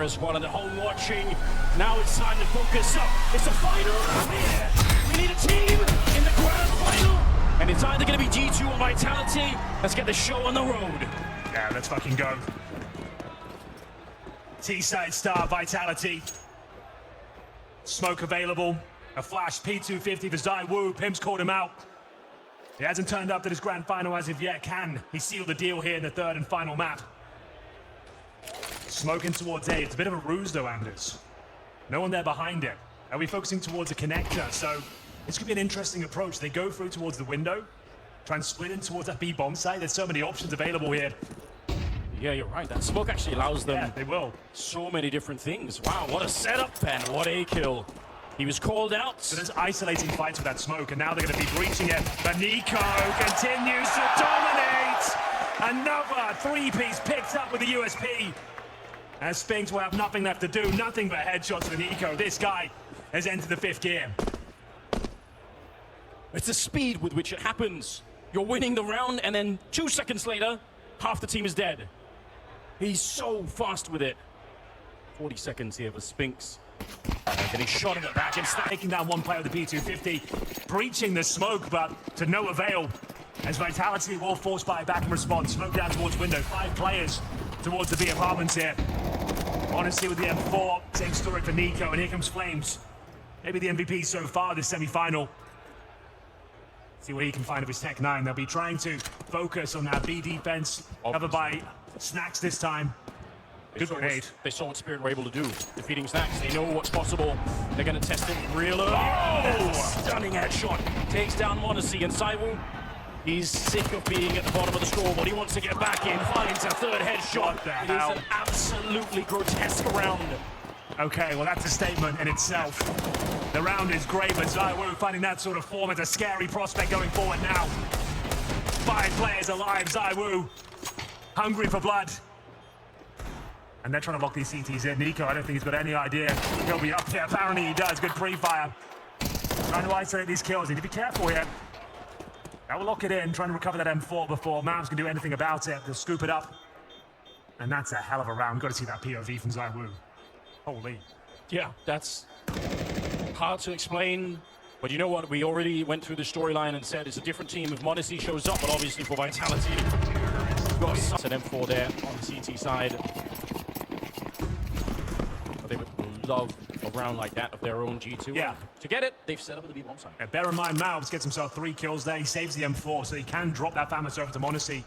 are as well, and at home watching. Now it's time to focus up. It's a final. Yeah. We need a team in the grand final. And it's either going to be G2 or Vitality. Let's get the show on the road. Yeah, let's fucking go. T-side star, Vitality. Smoke available. A flash P250 for ZywOo. Pim's called him out. He hasn't turned up to this grand final as of yet. Can he seal the deal here in the third and final map? Smoking towards A. It's a bit of a ruse though, Anders. No one there behind it. Are we focusing towards a connector? So this could be an interesting approach. They go through towards the window, try and split in towards that B bomb site. There's so many options available here. Yeah, you're right. That smoke actually allows them they will. So many different things. Wow, what a setup, Ben. What a kill. He was called out. So there's isolating fights with that smoke, and now they're going to be breaching it. But NIKO continues to dominate. Another three-piece picked up with the USP. As Spinks will have nothing left to do, nothing but headshots with NIKO. This guy has entered the 5th gear. It's the speed with which it happens. You're winning the round, and then 2 seconds later, half the team is dead. He's so fast with it. 40 seconds here for Spinks. Getting shot in the back and taking down one player with the P250, breaching the smoke, but to no avail. As Vitality will force fire back in response. Smoke down towards window. 5 players towards the B apartments here. Honestly, with the M4, same story for NIKO, and here comes Flames. Maybe the MVP so far this semi-final. See what he can find of his Tech 9. They'll be trying to focus on that B defense, covered by Snacks this time. Good grenade. They saw what Spirit were able to do, defeating Snacks. They know what's possible. They're going to test it real early. Oh! Stunning headshot. Takes down m0NESY, and ZywOo, he's sick of being at the bottom of the scoreboard. He wants to get back in, finds a third headshot. It is an absolutely grotesque round. Okay, well that's a statement in itself. The round is great, but ZywOo finding that sort of form is a scary prospect going forward now. 5 players alive, ZywOo, hungry for blood. And they're trying to lock these CTs in. NIKO, I don't think he's got any idea he'll be up there. Apparently he does. Good pre-fire. Trying to isolate these kills. Need to be careful here. That will lock it in. Trying to recover that M4 before Mavs can do anything about it. They'll scoop it up. And that's a hell of a round. Got to see that POV from ZywOo. Holy. Yeah, that's hard to explain. But you know what? We already went through the storyline and said it's a different team if m0NESY shows up. But obviously for Vitality, we've got an M4 there on the CT side. They would love a round like that of their own G2. Yeah. To get it, they've set up the B bomb site. Yeah, bear in mind, Mavs gets himself 3 kills there. He saves the M4, so he can drop that Famous over to m0NESY.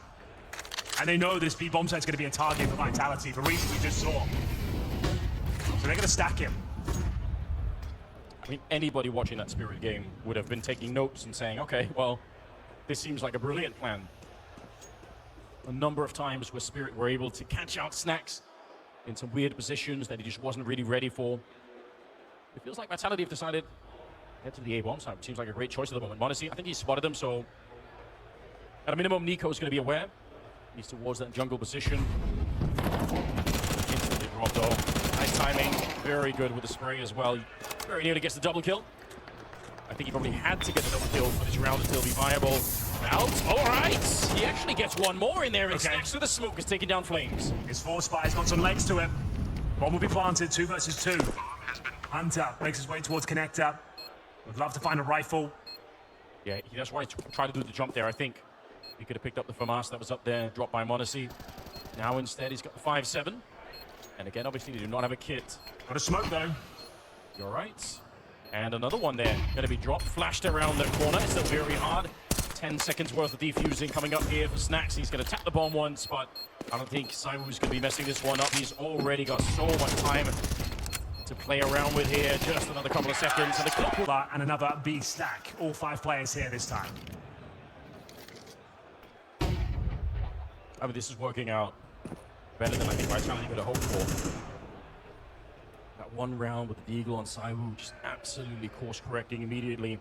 And they know this B bomb site's going to be a target for Vitality for reasons we just saw. So they're going to stack him. I mean, anybody watching that Spirit game would have been taking notes and saying, okay, well, this seems like a brilliant plan. A number of times where Spirit were able to catch out Snacks in some weird positions that he just wasn't really ready for. It feels like Vitality have decided to head to the A bomb site. It seems like a great choice at the moment. m0NESY, I think he spotted them, so at a minimum, NIKO is going to be aware. He's towards that jungle position. Instantly dropped off. Nice timing. Very good with the spray as well. Very nearly gets the double kill. I think he probably had to get the double kill for this round to still be viable. Out. All right. He actually gets one more in there. And Snacks with the smoke is taking down Flames. His 4 spies got some legs to him. Bomb will be planted. 2 versus 2. Hunter makes his way towards connector. Would love to find a rifle. Yeah, that's why he tried to do the jump there, I think. He could have picked up the FAMAS that was up there, dropped by m0NESY. Now instead he's got the 5-7. And again, obviously they do not have a kit. Got a smoke though. You're right. And another one there. Going to be dropped, flashed around the corner. It's still very hard. 10 seconds worth of defusing coming up here for Snacks. He's going to tap the bomb once, but I don't think ZywOo's going to be messing this one up. He's already got so much time to play around with here. Just another couple of seconds. And the clock. And another B stack. All 5 players here this time. I mean, this is working out better than I think Vitality could have hoped for. That one round with the Eagle on ZywOo, just absolutely course correcting immediately.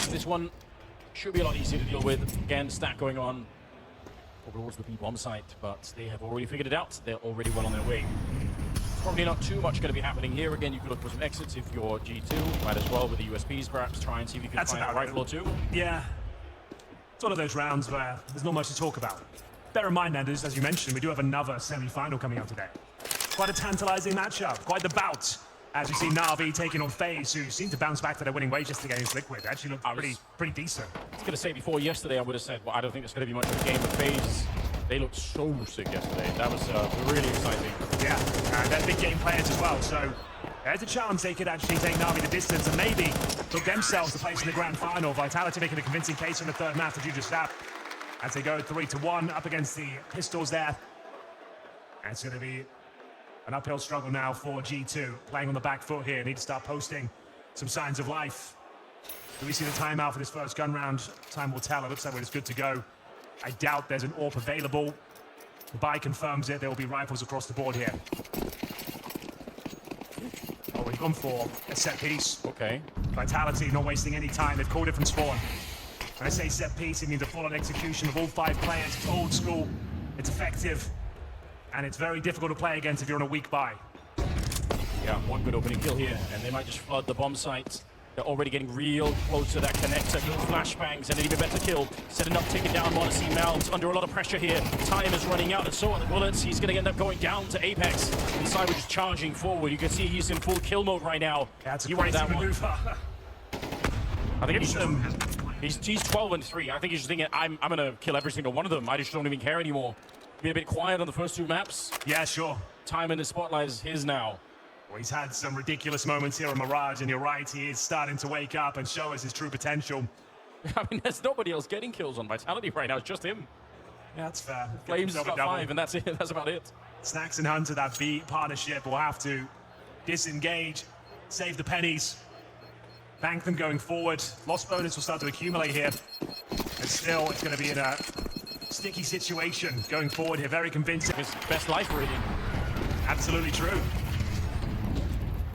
This one should be a lot easier to deal with. Again, stack going on over towards the B bomb site, but they have already figured it out. They're already well on their way. Probably not too much going to be happening here. Again, you could look for some exits if you're G2. Might as well with the USPs, perhaps try and see if you can find a rifle or two. Yeah. It's one of those rounds where there's not much to talk about. bear in mind, Nanders, as you mentioned, we do have another semi-final coming up today. Quite a tantalizing matchup, quite the bout. As we see Na'Vi taking on FaZe, who seem to bounce back to their winning ways just against Liquid. They actually look pretty decent. I was going to say before yesterday, I would have said, well, I don't think it's going to be much of a game of FaZe. They looked so sick yesterday. That was really exciting. Yeah, and they're big game players as well, so there's a chance they could actually take Na'Vi the distance and maybe book themselves a place in the grand final. Vitality making a convincing case in the third match, to just that, as they go 3-1 up against the Pistols there. And it's going to be an uphill struggle now for G2, playing on the back foot here. Need to start posting some signs of life. Do we see the timeout for this first gun round? Time will tell. It looks like we're just good to go. I doubt there's an AWP available. The buy confirms it. There will be rifles across the board here. Oh, we've gone for a set piece. Okay. Vitality not wasting any time. They've called it from spawn. When I say set piece, it means a full-on execution of all 5 players. It's old school. It's effective. And it's very difficult to play against if you're on a weak buy. Yeah, one good opening kill here, and they might just flood the bomb site. They're already getting real close to that connector. Good flashbangs and an even better kill. Setting up, taking down Modesty Mount under a lot of pressure here. Time is running out, and so are the bullets. He's going to end up going down to Apex. And Cyber just charging forward. You can see he's in full kill mode right now. That's a crazy maneuver. I think he's 12-3. I think he's just thinking, I'm going to kill every single one of them. I just don't even care anymore. Been a bit quiet on the first 2 maps. Yeah, sure. Time in the spotlight is his now. Well, he's had some ridiculous moments here on Mirage, and you're right, he is starting to wake up and show us his true potential. I mean, there's nobody else getting kills on Vitality right now. It's just him. Yeah, that's fair. Flames has got 5, and that's it. That's about it. Snacks and Hunter, that B partnership, will have to disengage, save the pennies, bank them going forward. Lost bonus will start to accumulate here. And still, it's going to be in a sticky situation going forward here. Very convincing. His best life, really. Absolutely true.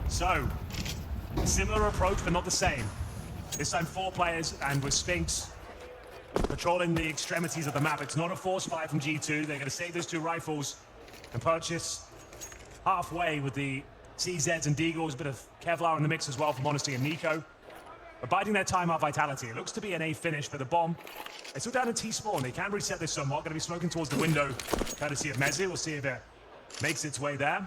So, similar approach, but not the same. This time 4 players, and with Sphinx patrolling the extremities of the map. It's not a force fight from G2. They're going to save those 2 rifles and purchase halfway with the CZs and Deagles. A bit of Kevlar in the mix as well from Honesty and NIKO. But biding their time out Vitality. It looks to be an A finish for the bomb. They still down in T-spawn. They can reset this somewhat. Going to be smoking towards the window, courtesy of Mezi. We'll see if it makes its way there.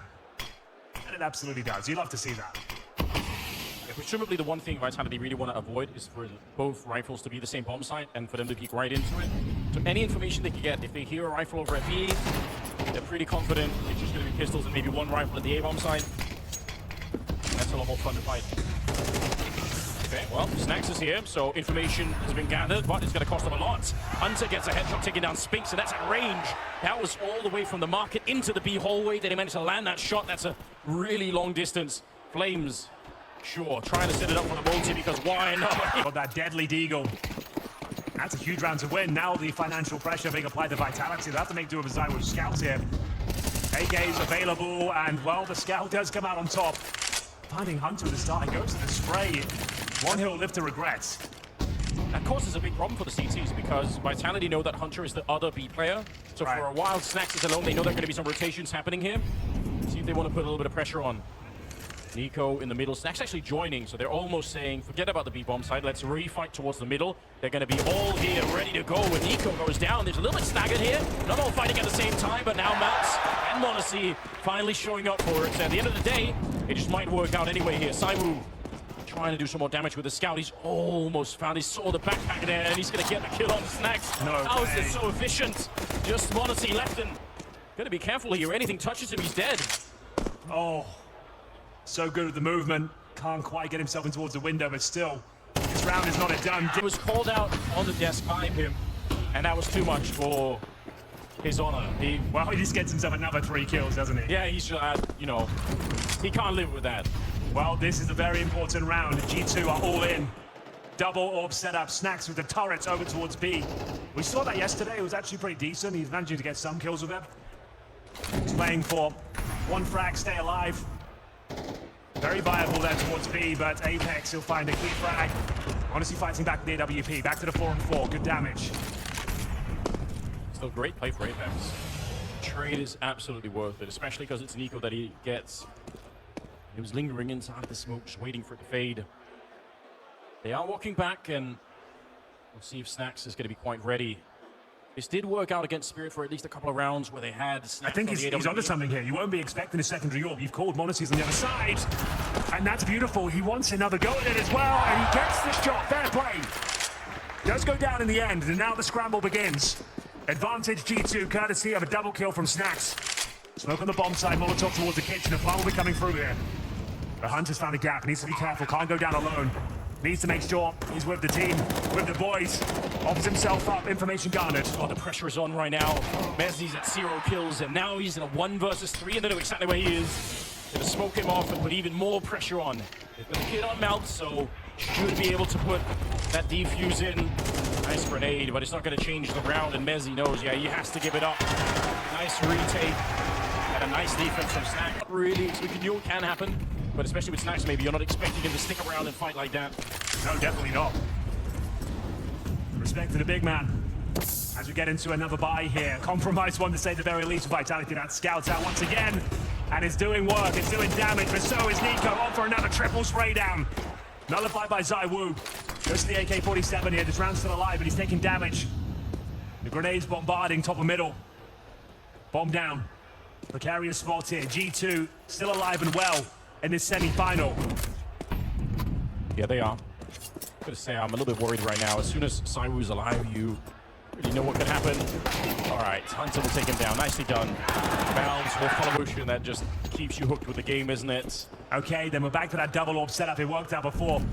And it absolutely does. You love to see that. Yeah, presumably the one thing Vitality really want to avoid is for both rifles to be the same bomb site and for them to peek right into it. So any information they can get, if they hear a rifle over at B, they're pretty confident it's just going to be pistols and maybe 1 rifle at the A bomb site. That's a lot more fun to fight. Okay, well, Snacks is here, so information has been gathered, but it's going to cost them a lot. Hunter gets a headshot taking down Spinks, and that's at range. That was all the way from the market into the B hallway. They managed to land that shot. That's a really long distance. Flames, sure, trying to set it up for the multi because why not? Got that deadly Deagle. That's a huge round to win. Now the financial pressure being applied to Vitality. They have to make do with Zywood scouts here. AK's available, and well, the scout does come out on top. Finding Hunter at the start, he goes to the spray. One he'll live to regret. That causes a big problem for the CTs because Vitality know that Hunter is the other B player. So right. for a while, Snacks is alone. They know there are going to be some rotations happening here. See if they want to put a little bit of pressure on. NIKO in the middle. Snacks actually joining, so they're almost saying, forget about the B-bomb side. Let's refight towards the middle. They're going to be all here, ready to go. When NIKO goes down, there's a little bit staggered here. Not all fighting at the same time, but now Mounts and Modesty finally showing up for it. At the end of the day, it just might work out anyway here. Saiwu trying to do some more damage with the scout. He's almost found. He saw the backpack there, and he's going to get the kill on Snacks. How is this so efficient? Just Modesty left him. Got to be careful here. Anything touches him, he's dead. Oh, so good with the movement. Can't quite get himself in towards the window, but still, this round is not a done. He was called out on the desk by him, and that was too much for his honor. He just gets himself another 3 kills, doesn't he? Yeah, he's, you know, he can't live with that. Well, this is a very important round. G2 are all in. Double orb setup. Snacks with the turrets over towards B. We saw that yesterday. It was actually pretty decent. He's managing to get some kills with it. He's playing for 1 frag, stay alive. Very viable there towards B, but Apex, he'll find a key frag. Honestly fighting back with the AWP. Back to the 4-on-4. Good damage. Still great play for Apex. Trade is absolutely worth it, especially because it's NIKO that he gets. He was lingering inside the smoke, just waiting for it to fade. They are walking back, and we'll see if Snacks is going to be quite ready This did work out against Spirit for at least a couple of rounds where they had I think he's onto something here. You won't be expecting a secondary orb. You've called Monacy's on the other side. And that's beautiful. He wants another go at it as well. And he gets the shot. Fair play. Does go down in the end. And now the scramble begins. Advantage G2, courtesy of a double kill from Snacks. Smoke on the bomb side. Molotov towards the kitchen. A fire will be coming through here. The Hunter's found a gap. Needs to be careful. Can't go down alone. Needs to make sure he's with the team, with the boys. Offers himself up, information garnered. Oh, the pressure is on right now. Mezzi's at 0 kills, and now he's in a 1 versus 3, and they know exactly where he is. Gonna smoke him off and put even more pressure on. They've got a kid on mouth, so should be able to put that defuse in. Nice grenade, but it's not gonna change the round, and Mezzi knows, yeah, he has to give it up. Nice retake, and a nice defense from Snack. Not really, so we knew it can happen. But especially with Snacks, maybe you're not expecting him to stick around and fight like that. No, definitely not. Respect to the big man. As we get into another buy here. Compromised one to say the very least. Vitality that scouts out once again. And it's doing work, it's doing damage, but so is NIKO. On for another triple spray down. Nullified by ZywOo. Goes to the AK-47 here. This round's still alive, but he's taking damage. The grenade's bombarding top of middle. Bomb down. Precarious spot here. G2 still alive and well in this semi-final. Yeah, they are. I'm gonna say I'm a little bit worried right now. As soon as ZywOo's alive, you really know what could happen. All right, Hunter will take him down. Nicely done. Bounce with follow motion. That just keeps you hooked with the game, isn't it? Okay, then we're back to that double orb setup. It worked out before.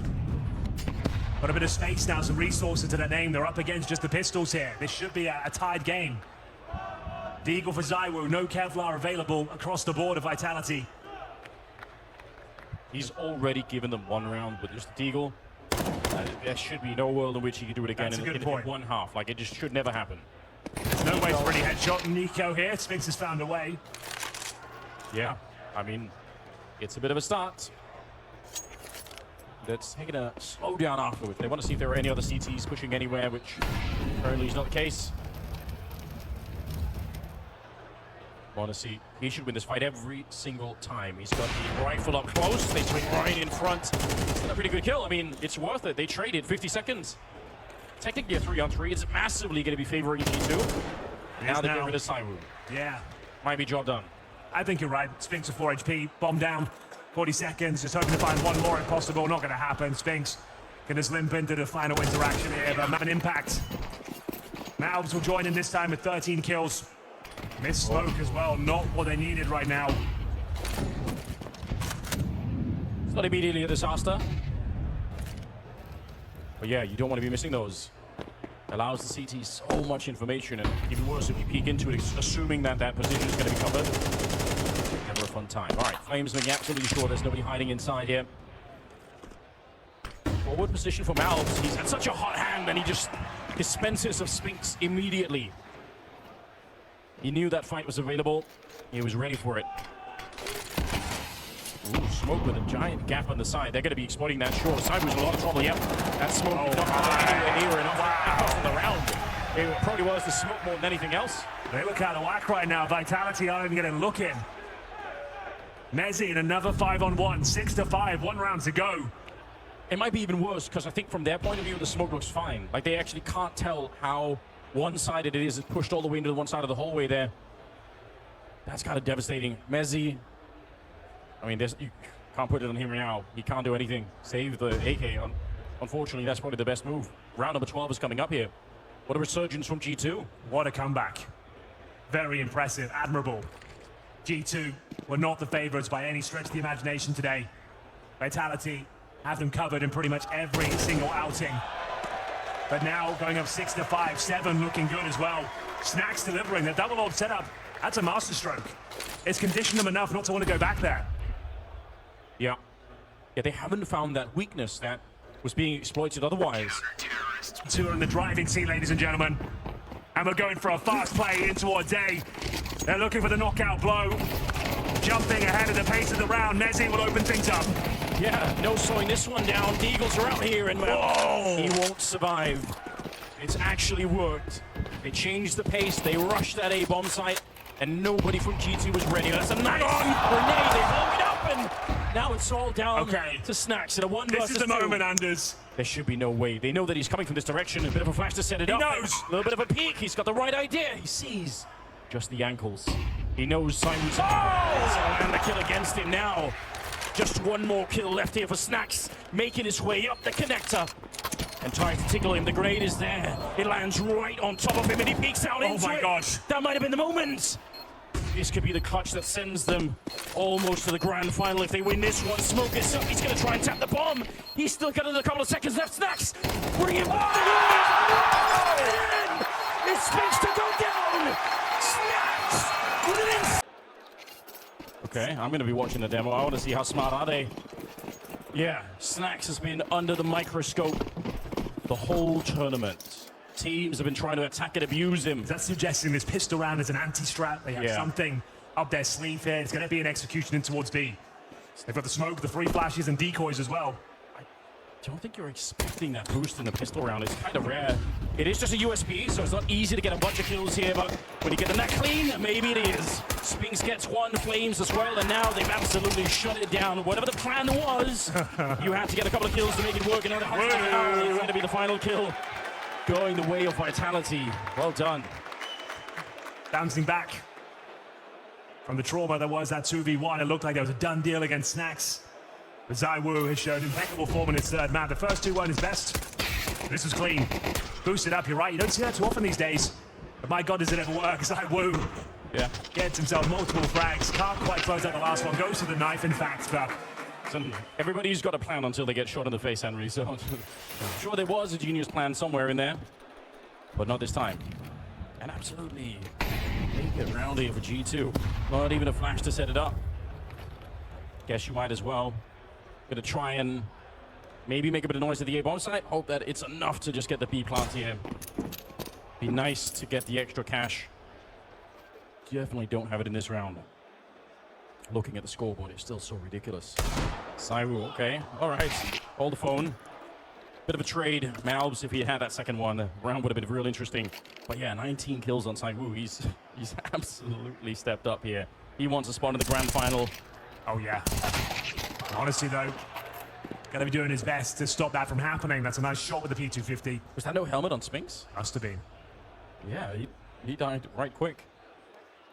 Got a bit of space now, some resources to their name. They're up against just the pistols here. This should be a tied game. Deagle for ZywOo. No Kevlar available across the board of Vitality. He's already given them 1 round with just Deagle. There should be no world in which he could do it again in one half. Like, it just should never happen. There's no way for any headshot. NIKO here. Sphinx has found a way. Yeah, I mean, it's a bit of a start. That's taking a slow down afterwards. They want to see if there are any other CTs pushing anywhere, which apparently is not the case. Want to see, he should win this fight every single time. He's got the rifle up close. They swing right in front. It's a pretty good kill. I mean, it's worth it. They traded 50 seconds. Technically a 3-on-3. It's massively going to be favoring G2. Now they get rid of ZywOo. Yeah. Might be job done. I think you're right. Sphinx with 4 HP. Bomb down. 40 seconds. Just hoping to find one more if possible. Not going to happen. Sphinx can just limp into the final interaction here, but have an impact. Malbs will join in this time with 13 kills. Miss smoke as well, not what they needed right now. It's not immediately a disaster. But yeah, you don't want to be missing those. Allows the CT so much information, and even worse if you peek into it, assuming that that position is going to be covered. Never a fun time. All right, Flames making absolutely sure there's nobody hiding inside here. Forward position for Malbs. He's had such a hot hand, and he just dispenses of Sphinx immediately. He knew that fight was available. He was ready for it. Ooh, smoke with a giant gap on the side. They're going to be exploiting that short. ZywOo's in a lot of trouble. Yep, that smoke not anywhere near enough on the round. It probably was the smoke more than anything else. They look out of whack right now. Vitality aren't even going to look in. Mezzi in another 5-on-1. 6-5. 1 round to go. It might be even worse because I think from their point of view, the smoke looks fine. Like, they actually can't tell how one-sided it is. It's pushed all the way into the one side of the hallway there. That's kind of devastating. Mezzi, I mean, you can't put it on him right now. He can't do anything. Save the AK. Unfortunately, that's probably the best move. Round number 12 is coming up here. What a resurgence from G2. What a comeback. Very impressive, admirable. G2 were not the favorites by any stretch of the imagination today. Vitality have them covered in pretty much every single outing. But now going up 6-5, 7 looking good as well. Snacks delivering, the double orb setup. That's a masterstroke. It's conditioned them enough not to want to go back there. Yeah. Yeah, they haven't found that weakness that was being exploited otherwise. 2 are in the driving seat, ladies and gentlemen. And we're going for a fast play in towards A. They're looking for the knockout blow. Jumping ahead of the pace of the round. Mezzi will open things up. Yeah, no slowing this one down. The Eagles are out here, and he won't survive. It's actually worked. They changed the pace. They rushed that A-bomb site, and nobody from G2 was ready. That's a nice grenade. They blow it up, and Now it's all down Okay. to Snacks in a 1 This versus is the 2. moment, Anders. There should be no way. They know that he's coming from this direction. A bit of a flash to set it up. knows. A little bit of a peek. He's got the right idea. He sees just the ankles. He knows Simon's. Oh! And the kill against him now. Just one more kill left here for Snacks, making his way up the connector and trying to tickle him. The grenade is there. It lands right on top of him and he peeks out into it. Oh my gosh. That might have been the moment. This could be the clutch that sends them almost to the grand final if they win this one. Smoke is up. He's going to try and tap the bomb. He's still got a couple of seconds left. Snacks, bring him back. It's supposed to go down. Snacks with an ins. Okay, I'm going to be watching the demo. I want to see how smart are they. Yeah, Snacks has been under the microscope the whole tournament. Teams have been trying to attack and abuse him. That's suggesting this pistol round is an anti-strat. They have Yeah. something up their sleeve here. It's going to be an execution in towards B. They've got the smoke, the 3 flashes, and decoys as well. I don't think you're expecting that boost in the pistol round. It's kind of rare. It is just a USP, so it's not easy to get a bunch of kills here, but when you get them that clean, maybe it is. Spinks gets 1, Flames as well, and now they've absolutely shut it down. Whatever the plan was, you had to get a couple of kills to make it work. Another 100 now is going to be the final kill. Going the way of Vitality. Well done. Bouncing back from the trauma that was that 2v1. It looked like there was a done deal against Snacks. But ZywOo has showed impeccable form in his third map. The first 2 weren't his best. This was clean. Boosted up, you're right. You don't see that too often these days. But my God, does it ever work? ZywOo gets himself multiple frags. Can't quite close out the last one. Goes to the knife, in fact. But everybody's got a plan until they get shot in the face, Henry. So I'm sure there was a genius plan somewhere in there, but not this time. And absolutely make it round here for G2. Not even a flash to set it up. Guess you might as well. Gonna try and maybe make a bit of noise at the A bomb site. Hope that it's enough to just get the B plant here. Be nice to get the extra cash. Definitely don't have it in this round. Looking at the scoreboard, it's still so ridiculous. ZywOo, okay. All right. Hold the phone. Bit of a trade. Malbs, if he had that second one, the round would have been real interesting. But yeah, 19 kills on ZywOo. He's absolutely stepped up here. He wants a spot in the grand final. oh yeah. Honestly though, gonna be doing his best to stop that from happening. That's a nice shot with the P250. Was that no helmet on Spinks? Must have been. Yeah, he died right quick.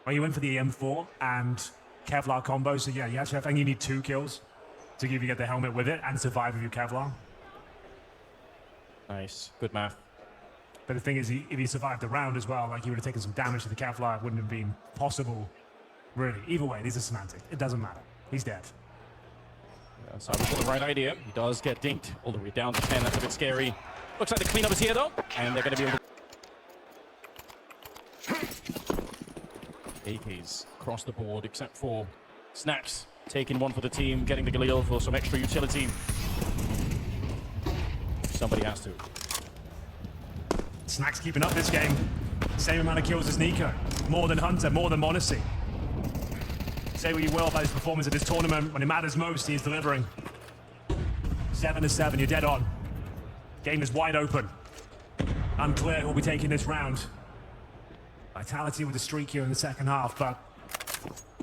Well, you went for the EM4 and Kevlar combo, so yeah, you actually I think you need 2 kills to give you get the helmet with it and survive with your Kevlar. Nice, good math. But the thing is, if he survived the round as well, like he would have taken some damage to the Kevlar, it wouldn't have been possible, really. Either way, these are semantic. It doesn't matter. He's dead. Yeah, so I've got the right idea. He does get dinked all the way down to 10. That's a bit scary. Looks like the cleanup is here though, and they're going to be able to. AKs across the board, except for Snacks taking one for the team, getting the Galil for some extra utility. Somebody has to. Snacks keeping up this game. Same amount of kills as NIKO. More than Hunter, more than Monacy. Say what you will about his performance at this tournament. When it matters most, he is delivering. 7-7, you're dead on. Game is wide open. Unclear who'll be taking this round. Vitality with a streak here in the second half, but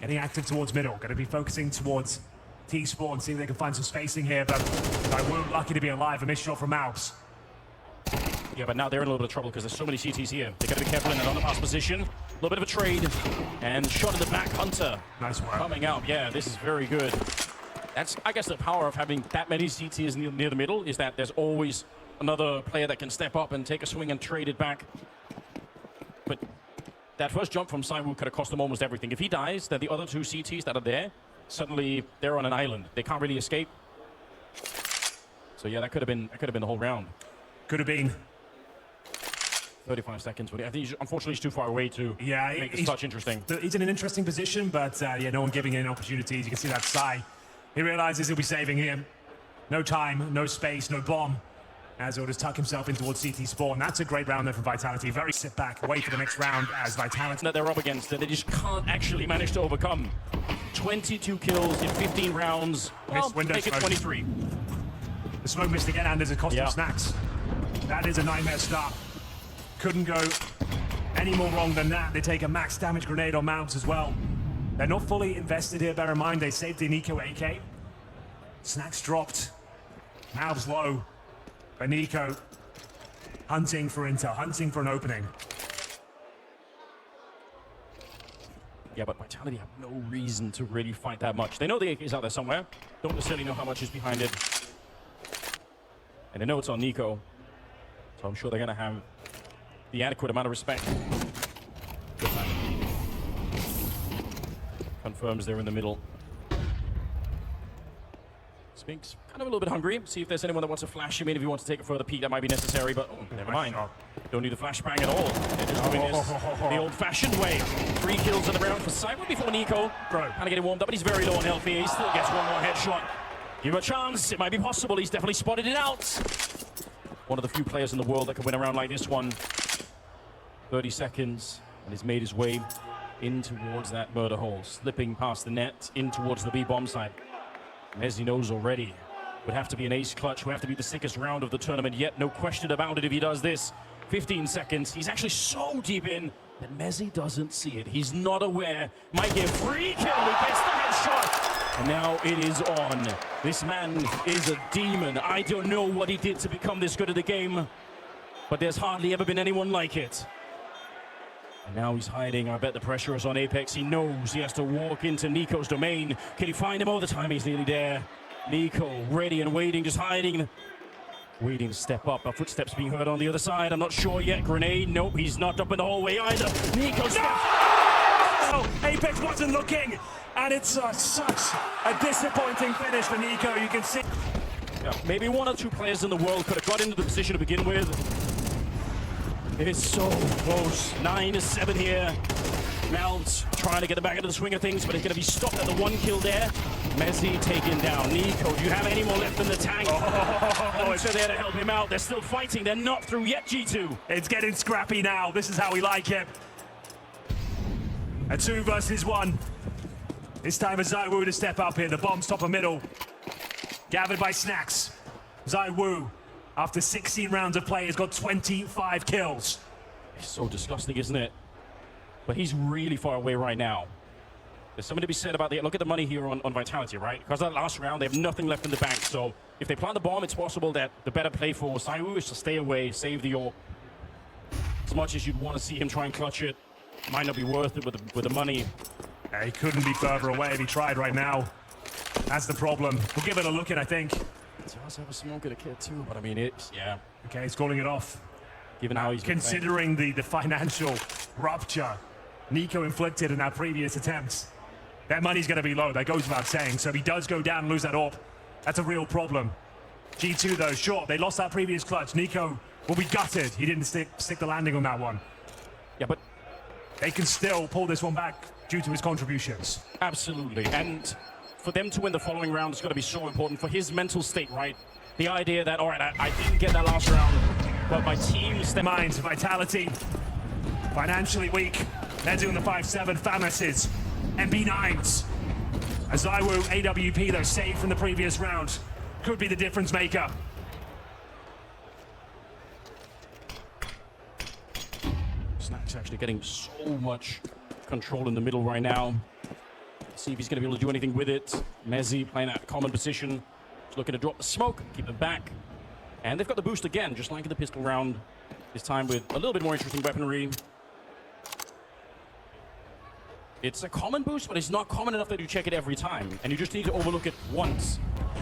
getting active towards middle. Going to be focusing towards T-Spawn, see if they can find some spacing here, but ZywOo lucky to be alive. A missed shot from Malbs. Yeah, but now they're in a little bit of trouble because there's so many CTs here. They got to be careful in that underpass position. A little bit of a trade, and shot in the back. Hunter Nice work. coming out. Yeah, this is very good. That's, I guess, the power of having that many CTs near the middle is that there's always another player that can step up and take a swing and trade it back. But that first jump from ZywOo could have cost them almost everything. If he dies, then the other 2 CTs that are there, suddenly they're on an island. They can't really escape. So yeah, that could have been the whole round. Could have been. 35 seconds. But I think unfortunately he's too far away to make this touch interesting. He's in an interesting position, but yeah, no one giving him opportunities. You can see that Sai. He realizes he'll be saving him. No time, no space, no bomb. As he'll just tuck himself in towards CT spawn. That's a great round there from Vitality. Very sit back, wait for the next round as Vitality. That they're up against that they just can't actually manage to overcome. 22 kills in 15 rounds. Well, make it 23. The smoke missed again, and there's a cost of Snacks. That is a nightmare start. Couldn't go any more wrong than that. They take a max damage grenade on Malbs as well. They're not fully invested here, bear in mind. They saved the NIKO AK. Snacks dropped. Mouths low. But NIKO hunting for intel, hunting for an opening. Yeah, but Vitality have no reason to really fight that much. They know the AK is out there somewhere. Don't necessarily know how much is behind it. And they know it's on NIKO. So I'm sure they're going to have the adequate amount of respect. Confirms they're in the middle. Spinks kind of a little bit hungry. See if there's anyone that wants to flash him in. If you want to take a further peek, that might be necessary, but never mind. Don't need the flashbang at all. They're just doing this the old-fashioned way. 3 kills in the round for Cyber before NIKO. Kind of getting warmed up, but he's very low on health here. He still gets one more headshot. Give him a chance. It might be possible. He's definitely spotted it out. One of the few players in the world that can win a round like this one. 30 seconds, and he's made his way in towards that murder hole, slipping past the net in towards the B-bomb side. Mezzi knows already. Would have to be an ace clutch, would have to be the sickest round of the tournament, yet no question about it if he does this. 15 seconds, he's actually so deep in that Mezzi doesn't see it. He's not aware. Might get a free kill, he gets the headshot. And now it is on. This man is a demon. I don't know what he did to become this good at the game, but there's hardly ever been anyone like it. And now he's hiding. I bet the pressure is on Apex. He knows he has to walk into NIKO's domain. Can he find him all the time? He's nearly there. NIKO ready and waiting, just hiding. Waiting to step up. Our footsteps being heard on the other side. I'm not sure yet. Grenade. Nope, he's not up in the hallway either. NIKO steps. No! Apex wasn't looking. And it's such a disappointing finish for NIKO. You can see. Yeah, maybe 1 or 2 players in the world could have got into the position to begin with. It is so close. 9-7 here. Mount trying to get back into the swing of things, but it's going to be stopped at the 1 kill there. Mezzi taken down. NIKO, do you have any more left in the tank? It's there to help him out. They're still fighting. They're not through yet, G2. It's getting scrappy now. This is how we like it. A 2 versus 1. It's time for ZywOo to step up here. The bomb's top of middle. Gathered by Snacks. ZywOo, after 16 rounds of play, has got 25 kills. It's so disgusting, isn't it? But he's really far away right now. There's something to be said about the... Look at the money here on Vitality, right? Because that last round, they have nothing left in the bank. So if they plant the bomb, it's possible that the better play for ZywOo is to stay away, save the AWP. As much as you'd want to see him try and clutch it, might not be worth it with the money. Yeah, he couldn't be further away if he tried right now. That's the problem. We'll give it a look in, I think. He does have a smoke at a kid too, but I mean, it's... Yeah. Okay, he's calling it off. Given how he's been considering the financial rupture NIKO inflicted in our previous attempts, that money's going to be low. That goes without saying. So if he does go down and lose that AWP, that's a real problem. G2 though, sure, they lost that previous clutch. NIKO will be gutted. He didn't stick the landing on that one. Yeah, but they can still pull this one back due to his contributions. Absolutely. And for them to win the following round is going to be so important for his mental state, right? The idea that, all right, I didn't get that last round, but my team's... Mind, Vitality, financially weak. They're doing the 5-7 Famases and B9s. As ZywOo, AWP, though, saved from the previous round. Could be the difference maker. Snacks actually getting so much control in the middle right now. See if he's going to be able to do anything with it. Mezzi playing that common position. He's looking to drop the smoke, keep it back. And they've got the boost again, just like in the pistol round. This time with a little bit more interesting weaponry. It's a common boost, but it's not common enough that you check it every time. And you just need to overlook it once.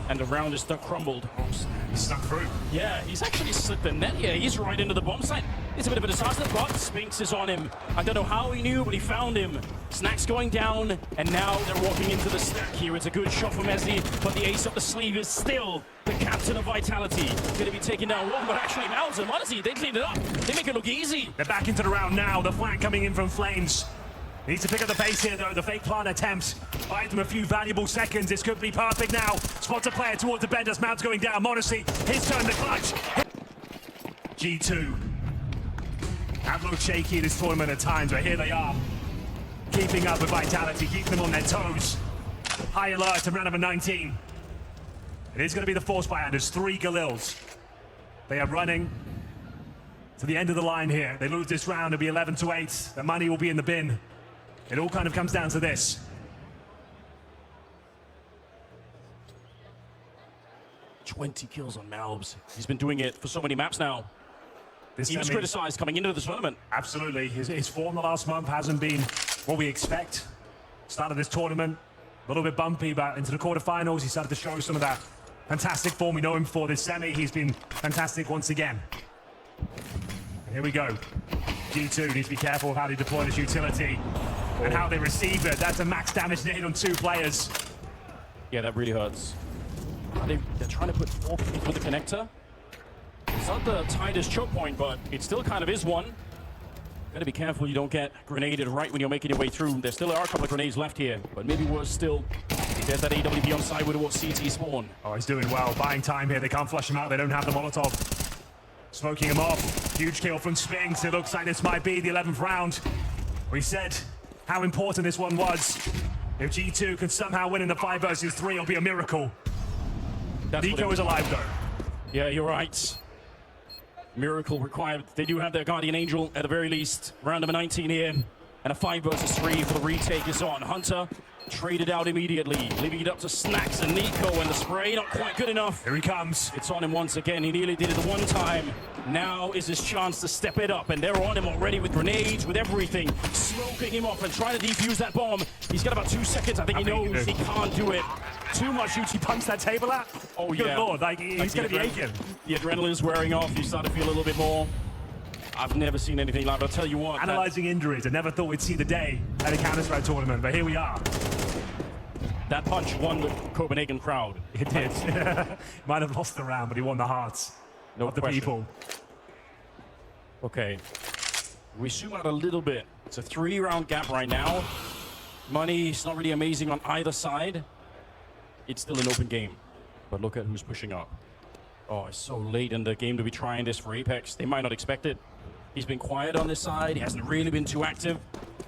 And the round is stuck crumbled. Oh, he's stuck through. Yeah, he's actually slipped the net here. He's right into the bomb site. It's a bit of a disaster, but Spinks is on him. I don't know how he knew, but he found him. Snacks going down, and now they're walking into the stack here. It's a good shot for Mezzi, but the ace up the sleeve is still the captain of Vitality. Going to be taking down one, but actually Mountain, honestly, they cleaned it up. They make it look easy. They're back into the round now. The flank coming in from Flames. Needs to pick up the pace here, though. The fake plant attempts buys them a few valuable seconds. This could be perfect now. Spots a player towards the bend as Mount's going down. Modesty, his turn to clutch. G2 have looked shaky in this tournament at times, but here they are. Keeping up with Vitality, keeping them on their toes. High alert to round number 19. It is going to be the force buy, and there's 3 Galils. They are running to the end of the line here. They lose this round, it'll be 11-8. The money will be in the bin. It all kind of comes down to this. 20 kills on Malbs. He's been doing it for so many maps now. He was Semi- criticized coming into the tournament. Absolutely. His form the last month hasn't been what we expect. Start of this tournament, a little bit bumpy, but into the quarterfinals, he started to show some of that fantastic form we know him for. This semi, he's been fantastic once again. And here we go. G2 needs to be careful of how they deploy this utility and how they receive it. That's a max damage hit on 2 players. Yeah, that really hurts. They're trying to put 4 people with the connector. It's not the tightest choke point, but it still kind of is one. Gotta be careful you don't get grenaded right when you're making your way through. There still are a couple of grenades left here, but maybe worse still, there's that AWP on side with what CT spawn. Oh, he's doing well. Buying time here. They can't flush him out. They don't have the Molotov. Smoking him off. Huge kill from Spinks. It looks like this might be the 11th round. We said how important this one was. If G2 can somehow win in the 5 versus 3, it'll be a miracle. NIKO is alive, though. Yeah, you're right. Miracle required. They do have their Guardian Angel at the very least. Round number 19 here. And a 5 versus 3 for the retake is on. Hunter traded out immediately, leaving it up to Snacks and NIKO, and the spray not quite good enough. Here he comes. It's on him once again. He nearly did it the one time. Now is his chance to step it up, and they're on him already with grenades, with everything. Smoking him off and trying to defuse that bomb. He's got about 2 seconds. I think he knows he can't do it. Too much he punched that table at. Oh, good yeah. lord, like he's going to be aching. The adrenaline's wearing off. You start to feel a little bit more. I've never seen anything like that. I'll tell you what. Analyzing injuries. I never thought we'd see the day at a Counter-Strike tournament, but here we are. That punch won the Copenhagen crowd. It did. Might have lost the round, but he won the hearts of the people. Okay. We zoom out a little bit. It's a 3-round gap right now. Money is not really amazing on either side. It's still an open game. But look at who's pushing up. Oh, it's so late in the game to be trying this for Apex. They might not expect it. He's been quiet on this side. He hasn't really been too active.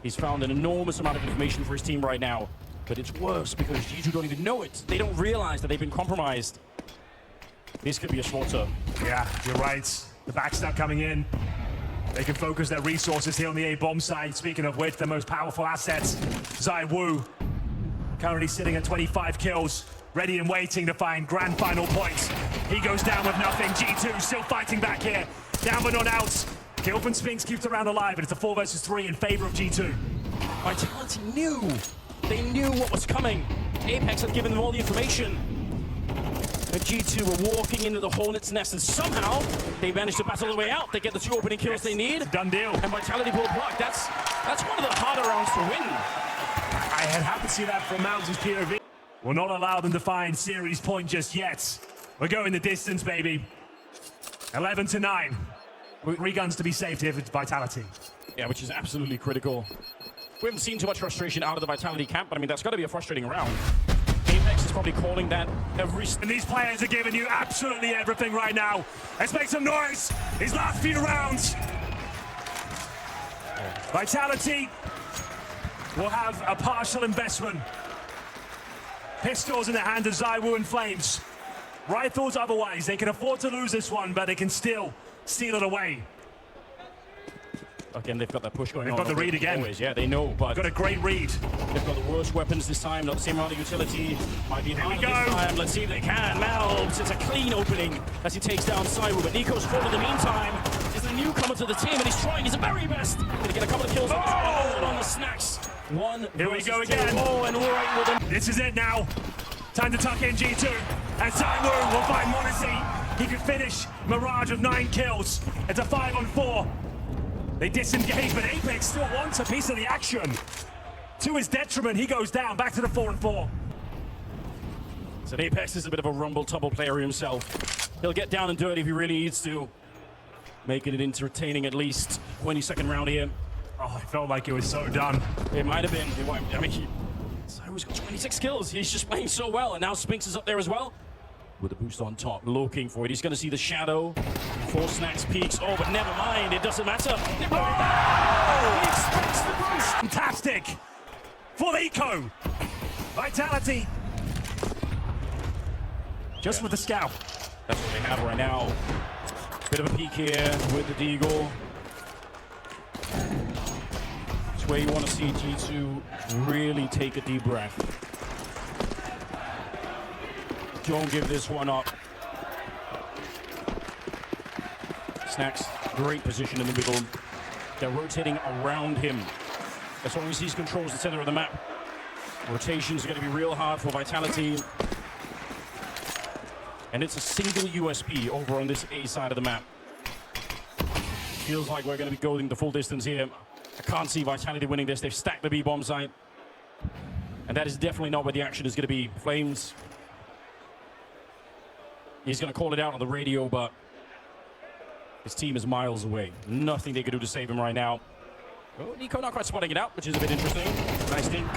He's found an enormous amount of information for his team right now. But it's worse because G2 don't even know it. They don't realize that they've been compromised. This could be a slaughter. Yeah, you're right. The backstab coming in. They can focus their resources here on the A bomb side. Speaking of which, the most powerful assets, ZywOo, currently sitting at 25 kills, ready and waiting to find grand final points. He goes down with nothing. G2 still fighting back here. Down but not out. Kill from Spinks keeps the round alive, and it's a 4 versus 3 in favor of G2. Vitality knew. They knew what was coming. Apex had given them all the information. And G2 were walking into the Hornet's nest, and somehow they managed to battle their way out. They get the 2 opening kills they need. Done deal. And Vitality pull the plug. That's one of the harder rounds to win. I had happy to see that from Malbs' POV. We'll not allow them to find series point just yet. We're going the distance, baby. 11 to 9. 3 guns to be saved here for Vitality. Yeah, which is absolutely critical. We haven't seen too much frustration out of the Vitality camp, but I mean, that's got to be a frustrating round. Apex is probably calling that every... And these players are giving you absolutely everything right now. Let's make some noise. These last few rounds. Vitality will have a partial investment. Pistols in the hand of ZywOo and Flames. Rifles otherwise. They can afford to lose this one, but they can still steal it away. Again, they've got that push going on. They've got the read again. Always. Yeah, they know, but... Got a great read. They've got the worst weapons this time, not the same amount of utility. Might be harder go. this time. Let's see if they can. Malbs, it's a clean opening as he takes down ZywOo, but NIKO's fought in the meantime. Is the newcomer to the team, and he's trying his very best. Gonna get a couple of kills on the Snacks. Here we go again. Oh, and right with him. This is it now. Time to tuck in G2. And ZywOo will find Monacy. He could finish Mirage with 9 kills. It's a 5-on-4. They disengage, but Apex still wants a piece of the action. To his detriment, he goes down, back to the 4-on-4. So Apex is a bit of a rumble-tumble player himself. He'll get down and dirty if he really needs to. Making it entertaining at least. 22nd round here. Oh, it felt like it was so done. It might have been. I mean, ZywOo's got 26 kills. He's just playing so well, and now Spinks is up there as well. With the boost on top, looking for it. He's going to see the shadow. 4 Snacks peaks. Oh, but never mind. It doesn't matter. Oh! He expects the boost. Fantastic. Full eco. Vitality. Just with the scout. That's what they have right now. Bit of a peek here with the Deagle. It's where you want to see G2 really take a deep breath. Don't give this one up. Snacks, great position in the middle. They're rotating around him. As long as he controls the center of the map, rotations are going to be real hard for Vitality. And it's a single USP over on this A side of the map. Feels like we're going to be going the full distance here. I can't see Vitality winning this. They've stacked the B-bomb site. And that is definitely not where the action is going to be. Flames. He's going to call it out on the radio, but his team is miles away. Nothing they can do to save him right now. Oh, NIKO not quite spotting it out, which is a bit interesting. Nice dink.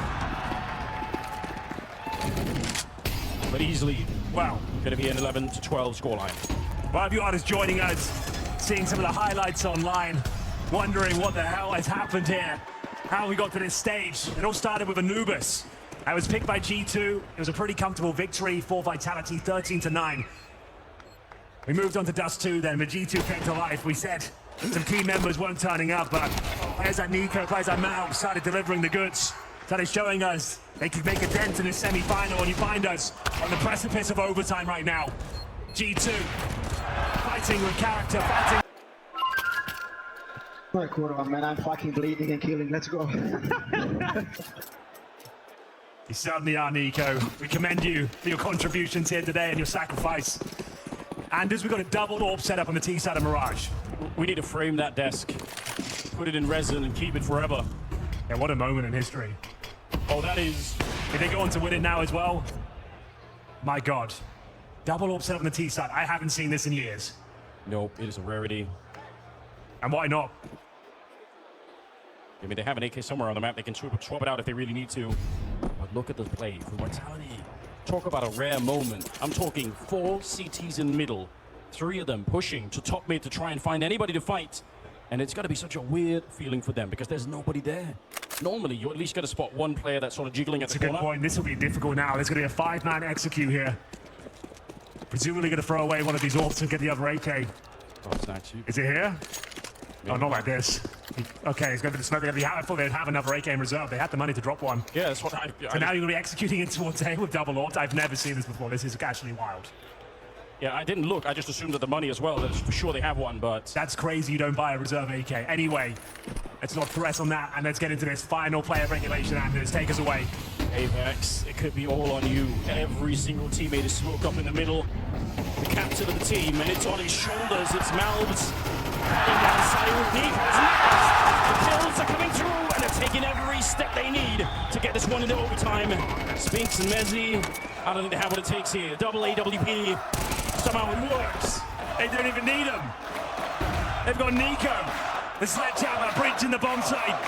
But easily, wow, going to be an 11-12 scoreline. Well, you artists joining us, seeing some of the highlights online, wondering what the hell has happened here, how we got to this stage. It all started with Anubis. I was picked by G2. It was a pretty comfortable victory for Vitality, 13-9. We moved on to Dust 2 then, but G2 came to life. We said some key members weren't turning up, but players like NIKO, players like Mal started delivering the goods. Started showing us they could make a dent in this semi-final, and you find us on the precipice of overtime right now. G2 fighting with character, fighting. Right, quarter, man, I'm fucking bleeding and killing. Let's go. You certainly are, NIKO. We commend you for your contributions here today and your sacrifice. Anders, we've got a double AWP set up on the T side of Mirage. We need to frame that desk, put it in resin, and keep it forever. Yeah, what a moment in history. Oh, that is... If they go on to win it now as well, my God. Double AWP set up on the T side. I haven't seen this in years. No, it is a rarity. And why not? I mean, they have an AK somewhere on the map. They can swap it out if they really need to. But look at this play from Vitality. Talk about a rare moment. I'm talking 4 CTs in middle, 3 of them pushing to top mid to try and find anybody to fight. And it's got to be such a weird feeling for them because there's nobody there. Normally, you at least got to spot one player that's sort of jiggling at the corner. That's a good point. This will be difficult now. There's going to be a 5-man execute here. Presumably going to throw away one of these AWPs and get the other AK. Oh, Snacks. Is it here? Oh, not like this. Okay, it's going to be the smoke. I thought they'd have another AK in reserve. They had the money to drop one. Yeah, that's what I... So now you're going to be executing it towards A with double AWP. I've never seen this before. This is actually wild. Yeah, I didn't look. I just assumed that the money as well. That's for sure they have one, but... That's crazy you don't buy a reserve AK. Anyway, let's not press on that, and let's get into this final play of regulation. Anders, take us away. Apex, it could be all on you. Every single teammate is smoked up in the middle. The captain of the team, and it's on his shoulders. It's Malbs. The kills are coming through, and they're taking every step they need to get this one into overtime. Spinks and Mezzi, I don't think they have what it takes here. Double AWP, somehow it works. They don't even need him. They've got NIKO, the sledgehammer, breaching the bomb site.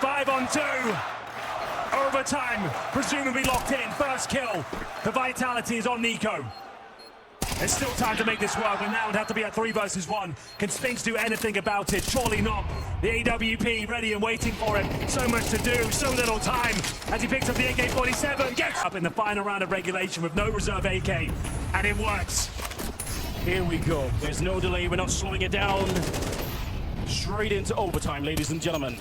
5-on-2. Overtime, presumably locked in. First kill. The Vitality is on NIKO. There's still time to make this work, but now it'd have to be a 3 versus 1. Can Spinks do anything about it? Surely not. The AWP ready and waiting for him. So much to do, so little time. As he picks up the AK-47, gets up in the final round of regulation with no reserve AK, and it works. Here we go. There's no delay. We're not slowing it down. Straight into overtime, ladies and gentlemen.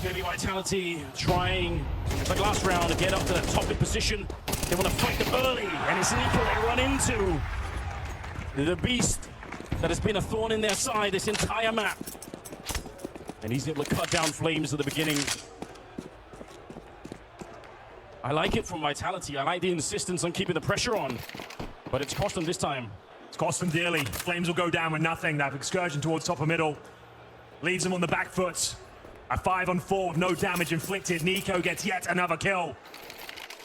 Maybe Vitality trying, just like last round, to get up to that top mid position. They want to fight them early, and it's NIKO they run into. The beast that has been a thorn in their side this entire map. And he's able to cut down Flames at the beginning. I like it from Vitality. I like the insistence on keeping the pressure on. But it's cost them this time. It's cost them dearly. Flames will go down with nothing. That excursion towards top of middle leaves them on the back foot. A 5-on-4 with no damage inflicted. NIKO gets yet another kill.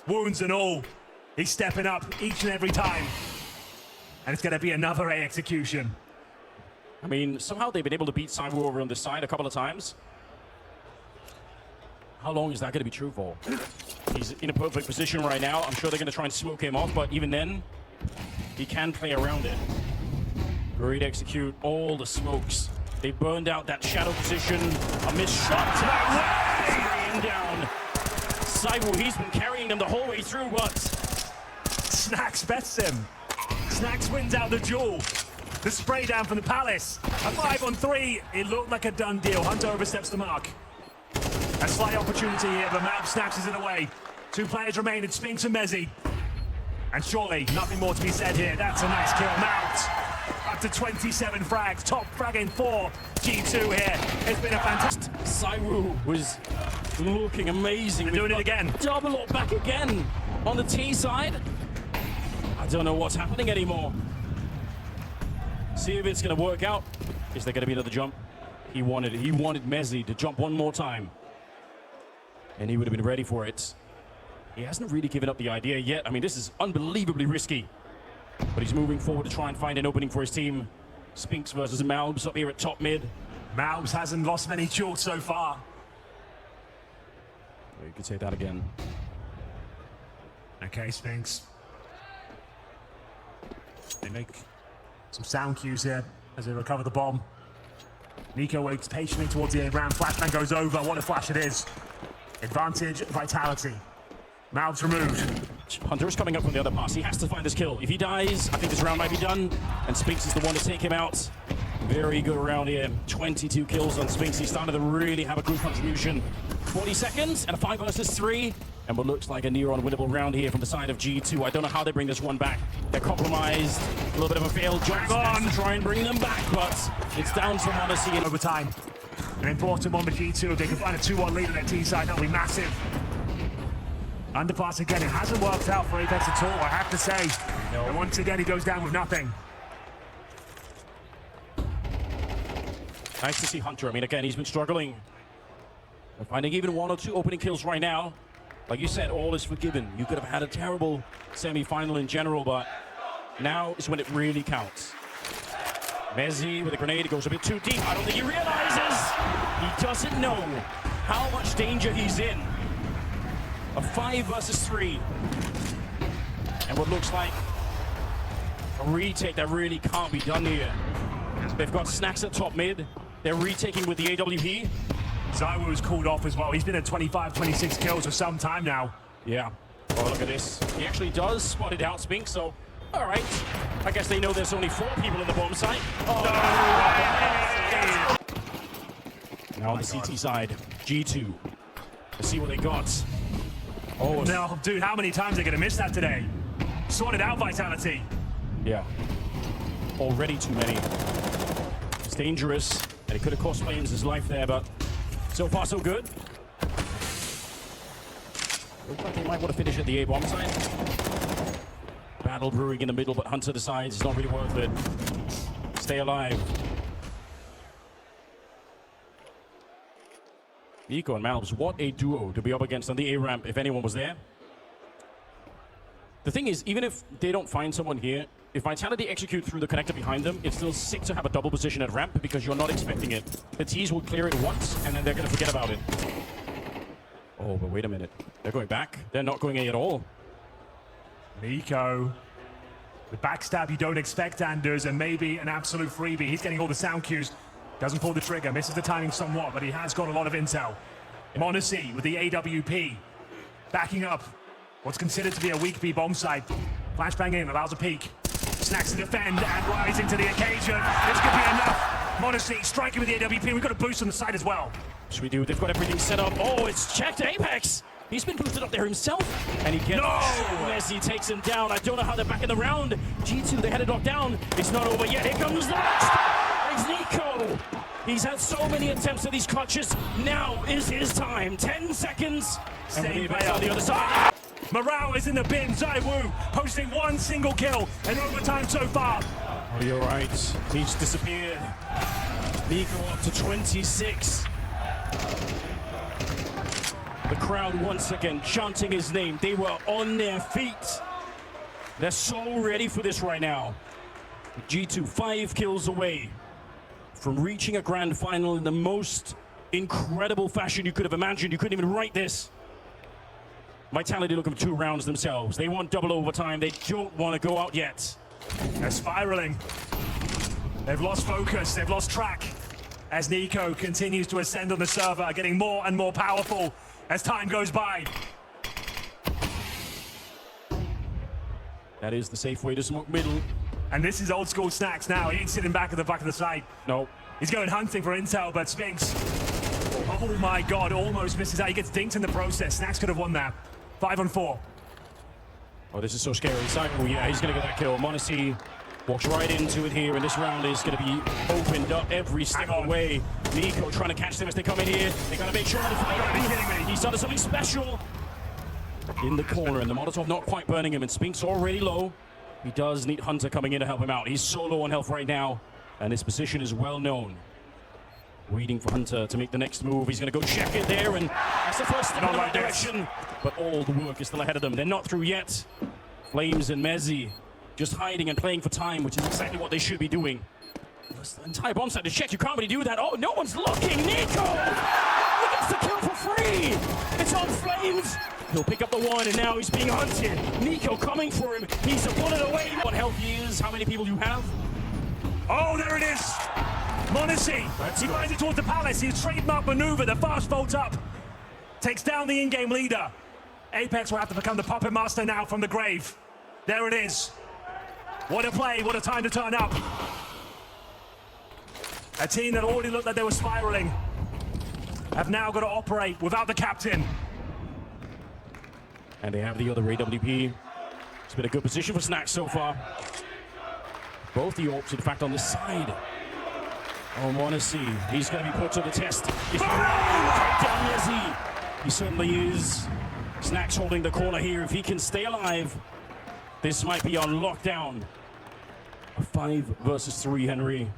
Wounds and all. He's stepping up each and every time. And it's going to be another A execution. I mean, somehow they've been able to beat Cyber over on this side a couple of times. How long is that going to be true for? He's in a perfect position right now. I'm sure they're going to try and smoke him off, but even then, he can play around it. Great execute, all the smokes. They burned out that shadow position. A missed shot. Bring him down. Cyber, he's been carrying them the whole way through, but... Snacks bests him. Snacks wins out the duel. The spray down from the Palace. A 5-on-3. It looked like a done deal. Hunter oversteps the mark. A slight opportunity here, but Mab snatches it away. 2 players remain in Spinks and Mezzi. And surely nothing more to be said here. That's a nice kill. Mount. A up to 27 frags, top fragging for G2 here. It's been a fantastic... ZywOo was looking amazing. They're doing it again. Double up back again on the T side. I don't know what's happening anymore. See if it's going to work out. Is there going to be another jump? He wanted it. He wanted Mezzi to jump one more time. And he would have been ready for it. He hasn't really given up the idea yet. I mean, this is unbelievably risky. But he's moving forward to try and find an opening for his team. Spinks versus Malbs up here at top mid. Malbs hasn't lost many duels so far. You could say that again. Okay, Spinks. They make some sound cues here as they recover the bomb. NIKO waits patiently towards the A ramp. Flashbang goes over. What a flash it is. Advantage, vitality. Malbs removed. Hunter is coming up from the other pass. He has to find this kill. If he dies, I think this round might be done. And Spinks is the one to take him out. Very good round here. 22 kills on Spinks. He's starting to really have a good contribution. 40 seconds and a 5 versus 3. And what looks like a near unwinnable round here from the side of G2. I don't know how they bring this one back. They're compromised. A little bit of a failed jump on to try and bring them back, but it's down to Odyssey in overtime. An important one for G2. If they can find a 2-1 lead on their T side, that'll be massive. Underpass again. It hasn't worked out for Apex at all, I have to say. No. And once again, he goes down with nothing. Nice to see Hunter. I mean, again, he's been struggling. They're finding even 1 or 2 opening kills right now. Like you said, all is forgiven. You could have had a terrible semi-final in general, but now is when it really counts. Mezzi with a grenade. It goes a bit too deep. I don't think he realizes. He doesn't know how much danger he's in. A 5 versus 3. And what looks like a retake that really can't be done here. They've got Snacks at top mid. They're retaking with the AWP. ZywOo's called off as well. He's been at 25, 26 kills for some time now. Yeah. Oh, look at this. He actually does spot it out, Spink, so all right. I guess they know there's only 4 people in the bomb site. Oh, no. Now on the CT side, G2. Let's see what they got. Oh, no, dude, how many times are they going to miss that today? Sorted out vitality. Yeah. Already too many. It's dangerous, and it could have cost Flames his life there, but so far so good. Looks like they might want to finish at the A-bomb side. Battle brewing in the middle, but Hunter decides it's not really worth it. Stay alive. NIKO and Malbs, what a duo to be up against on the A-ramp if anyone was there. The thing is, even if they don't find someone here, if Vitality execute through the connector behind them, it's still sick to have a double position at ramp because you're not expecting it. The T's will clear it once, and then they're going to forget about it. Oh, but wait a minute. They're going back. They're not going A at all. NIKO. The backstab you don't expect, Anders, and maybe an absolute freebie. He's getting all the sound cues. Doesn't pull the trigger, misses the timing somewhat, but he has got a lot of intel. Monacy with the AWP. Backing up what's considered to be a weak B bomb site. Flashbang in, allows a peek. Snacks to defend and rising to the occasion. This could be enough. Monacy striking with the AWP. We've got a boost on the side as well. Should we do? They've got everything set up. Oh, it's checked Apex. He's been boosted up there himself. And he gets Messi takes him down. I don't know how they're back in the round. G2, they had it locked down. It's not over yet. Here comes the next. It's NIKO. He's had so many attempts at these clutches. Now is his time. 10 seconds. Staying back on the other side. Morale is in the bin. ZywOo posting 1 single kill in overtime so far. Oh, you're right. He's disappeared. NIKO up to 26. The crowd once again chanting his name. They were on their feet. They're so ready for this right now. G2 5 kills away from reaching a grand final in the most incredible fashion you could have imagined. You couldn't even write this. Vitality looking for 2 rounds themselves. They want double overtime. They don't want to go out yet. They're spiraling. They've lost focus. They've lost track. As NIKO continues to ascend on the server, getting more and more powerful as time goes by. That is the safe way to smoke middle. And this is old school Snacks now. He ain't sitting back at the back of the site. No. He's going hunting for intel, but Spinks, oh my God, almost misses out. He gets dinked in the process. Snacks could have won that. 5 on 4. Oh, this is so scary. ZywOo, yeah, he's going to get that kill. Monacy Walks right into it here, and this round is going to be opened up every step of the way. NIKO trying to catch them as they come in here. They got to make sure that he's done something special in the corner, and the Molotov not quite burning him, and Spink's already low. He does need Hunter coming in to help him out. He's so low on health right now, and his position is well known. Waiting for Hunter to make the next move. He's going to go check it there, and that's the first step in the right direction. But all the work is still ahead of them. They're not through yet. Flames and Mezzi just hiding and playing for time, which is exactly what they should be doing. The entire bomb site is checked. You can't really do that. Oh, no one's looking. NIKO! He gets the kill for free. It's on Flames. He'll pick up the one, and now he's being hunted. NIKO coming for him. He's a bullet away. What health he is? How many people do you have? Oh, there it is. Monesi. He finds it towards the palace. His trademark maneuver, the fast vault up. Takes down the in-game leader. Apex will have to become the puppet master now from the grave. There it is. What a play, what a time to turn up. A team that already looked like they were spiraling have now got to operate without the captain. And they have the other AWP. It's been a good position for Snack so far. Both the AWPs, in fact, on the side. Oh, Monesi, he's going to be put to the test. He's down Mezzi. He certainly is. Snack's holding the corner here. If he can stay alive, this might be on lockdown. A 5 versus 3, Henry.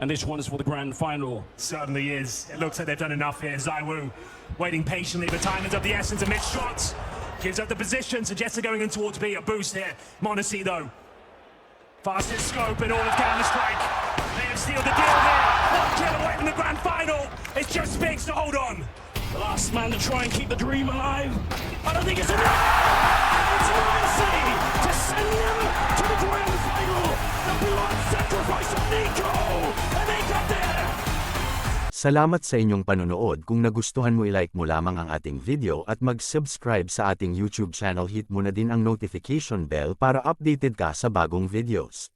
And this one is for the grand final. Certainly is. It looks like they've done enough here. ZywOo waiting patiently, but time is of the essence amidst shots. Gives up the position, suggesting going in towards B. A boost here. Monesi, though. Fastest scope in all of Counter-Strike. They have sealed the deal here. One kill away from the grand final. It's just Spinks to hold on. The last man to try and keep the dream alive. I don't think it's enough. It's Monesi to send them to the grand final. The blood sacrifice of NIKO. And they got there. Salamat sa inyong panonood. Kung nagustuhan mo, i-like mo lamang ang ating video at mag-subscribe sa ating YouTube channel. Hit mo na din ang notification bell para updated ka sa bagong videos.